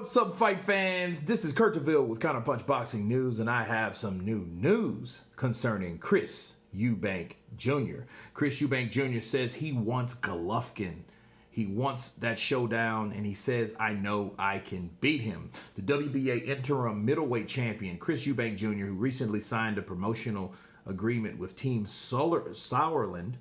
What's up, fight fans? This is Kurtville with Counterpunch Boxing News, and I have some new news concerning Chris Eubank Jr. Chris Eubank Jr. says he wants Golovkin. He wants that showdown, and he says, I know I can beat him. The WBA interim middleweight champion, Chris Eubank Jr., who recently signed a promotional agreement with Team Sauerland,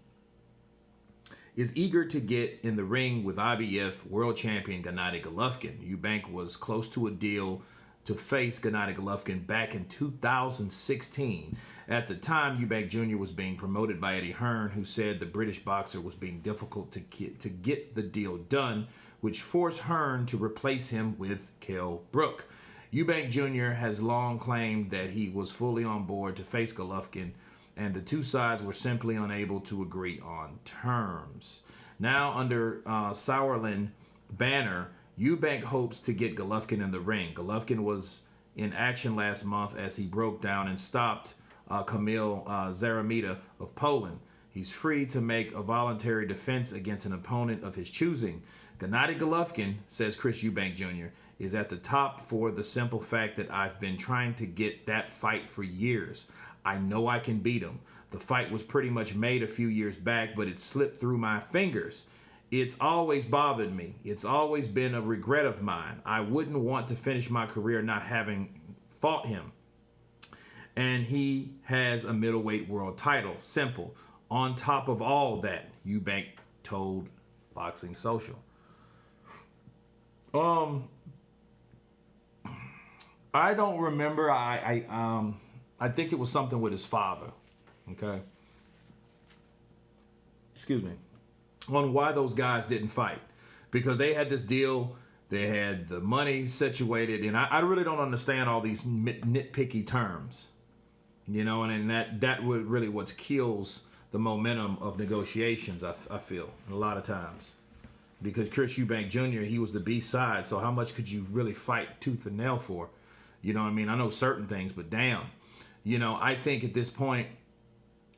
is eager to get in the ring with IBF world champion Gennady Golovkin. Eubank was close to a deal to face Gennady Golovkin back in 2016. At the time, Eubank Jr. was being promoted by Eddie Hearn, who said the British boxer was being difficult to get the deal done, which forced Hearn to replace him with Kell Brook. Eubank Jr. has long claimed that he was fully on board to face Golovkin, and the two sides were simply unable to agree on terms. Now, under Sauerland banner, Eubank hopes to get Golovkin in the ring. Golovkin was in action last month as he broke down and stopped Kamil Zaramita of Poland. He's free to make a voluntary defense against an opponent of his choosing. Gennady Golovkin, says Chris Eubank Jr., is at the top for the simple fact that I've been trying to get that fight for years. I know I can beat him. The fight was pretty much made a few years back, but it slipped through my fingers. It's always bothered me. It's always been a regret of mine. I wouldn't want to finish my career not having fought him. And he has a middleweight world title. Simple. On top of all that, Eubank told Boxing Social. I don't remember. I think it was something with his father, okay? Excuse me. On why those guys didn't fight. Because they had this deal, they had the money situated, and I really don't understand all these nitpicky terms. You know, and that would really what kills the momentum of negotiations, I feel, a lot of times. Because Chris Eubank Jr., he was the B side, so how much could you really fight tooth and nail for? You know what I mean? I know certain things, but damn. You know, I think at this point,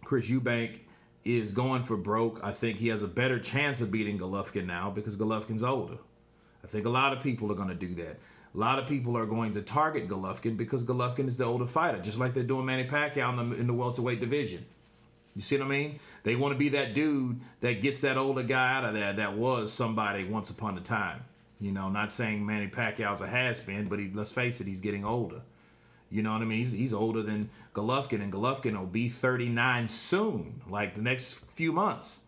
Chris Eubank is going for broke. I think he has a better chance of beating Golovkin now because Golovkin's older. I think a lot of people are going to do that. A lot of people are going to target Golovkin because Golovkin is the older fighter, just like they're doing Manny Pacquiao in the welterweight division. You see what I mean? They want to be that dude that gets that older guy out of there that was somebody once upon a time. You know, not saying Manny Pacquiao's a has-been, but let's face it, he's getting older. You know what I mean? He's older than Golovkin, and Golovkin will be 39 soon, like the next few months.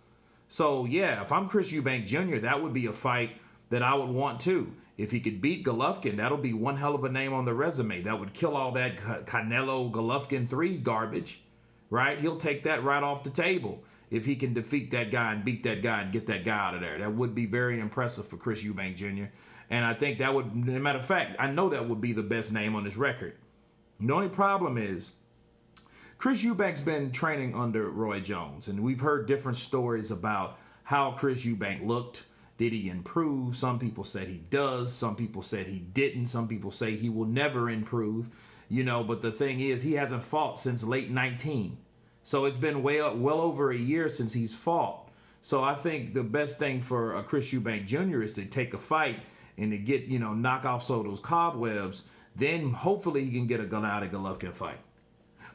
So, yeah, if I'm Chris Eubank Jr., that would be a fight that I would want too. If he could beat Golovkin, that'll be one hell of a name on the resume. That would kill all that Canelo Golovkin 3 garbage, right? He'll take that right off the table if he can defeat that guy and beat that guy and get that guy out of there. That would be very impressive for Chris Eubank Jr. And I think that would, as a matter of fact, I know that would be the best name on this record. The only problem is Chris Eubank's been training under Roy Jones, and we've heard different stories about how Chris Eubank looked. Did he improve? Some people said he does. Some people said he didn't. Some people say he will never improve. You know, but the thing is, he hasn't fought since late 19. So it's been well over a year since he's fought. So I think the best thing for Chris Eubank Jr. is to take a fight and to get, you know, knock off some of those cobwebs. Then hopefully he can get a Gennady Golovkin fight.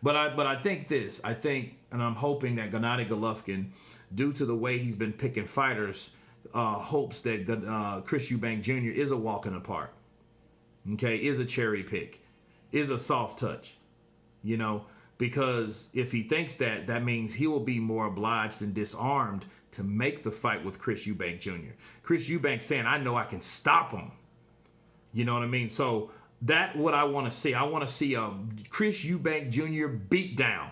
But I think this. I think, and I'm hoping that Gennady Golovkin, due to the way he's been picking fighters, hopes that Chris Eubank Jr. is a walk in the park. Okay, is a cherry pick, is a soft touch. You know, because if he thinks that, that means he will be more obliged and disarmed to make the fight with Chris Eubank Jr. Chris Eubank saying, I know I can stop him. You know what I mean? So that's what I want to see. I want to see a Chris Eubank Jr. beatdown.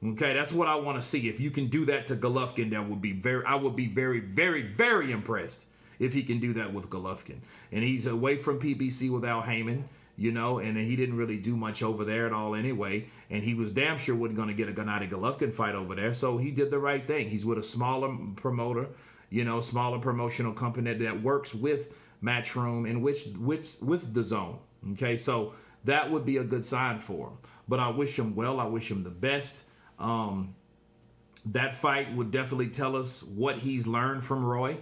Okay, that's what I want to see. If you can do that to Golovkin, that would be I would be very, very, very impressed if he can do that with Golovkin. And he's away from PBC with Al Heyman, you know, and he didn't really do much over there at all anyway. And he was damn sure wasn't going to get a Gennady Golovkin fight over there. So he did the right thing. He's with a smaller promoter, you know, smaller promotional company that works with Matchroom and with the Zone. Okay, so that would be a good sign for him. But I wish him well. I wish him the best. That fight would definitely tell us what he's learned from Roy,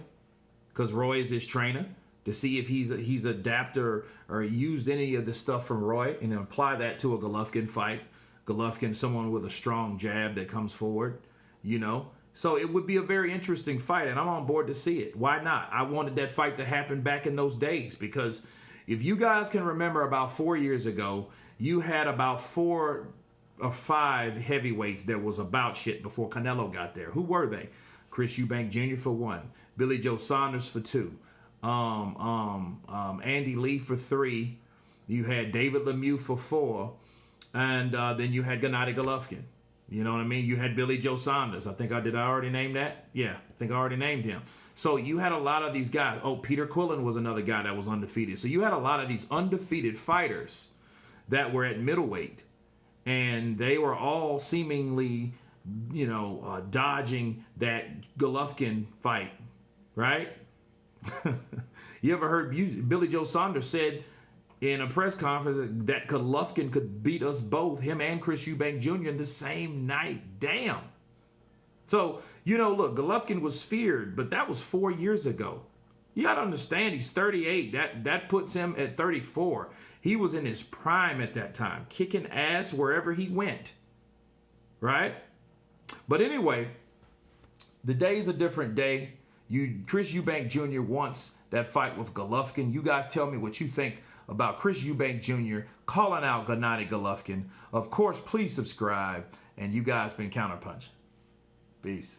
because Roy is his trainer. to see if he's adapter or used any of the stuff from Roy and apply that to a Golovkin fight. Golovkin, someone with a strong jab that comes forward, you know. So it would be a very interesting fight, and I'm on board to see it. Why not? I wanted that fight to happen back in those days, because if you guys can remember, about 4 years ago, you had about 4 or 5 heavyweights that was about shit before Canelo got there. Who were they? Chris Eubank Jr. for 1, Billy Joe Saunders for 2, Andy Lee for 3. You had David Lemieux for 4, and then you had Gennady Golovkin. You know what I mean? You had Billy Joe Saunders. I already name that? Yeah, I think I already named him. So you had a lot of these guys. Oh, Peter Quillen was another guy that was undefeated. So you had a lot of these undefeated fighters that were at middleweight, and they were all seemingly, you know, dodging that Golovkin fight, right? You ever heard Billy Joe Saunders said in a press conference that Golovkin could beat us both, him and Chris Eubank Jr. in the same night? Damn. So, you know, look, Golovkin was feared, but that was 4 years ago. You got to understand, he's 38. That puts him at 34. He was in his prime at that time, kicking ass wherever he went, right? But anyway, the day's a different day. Chris Eubank Jr. wants that fight with Golovkin. You guys tell me what you think about Chris Eubank Jr. calling out Gennady Golovkin. Of course, please subscribe. And you guys been Counterpunch. Peace.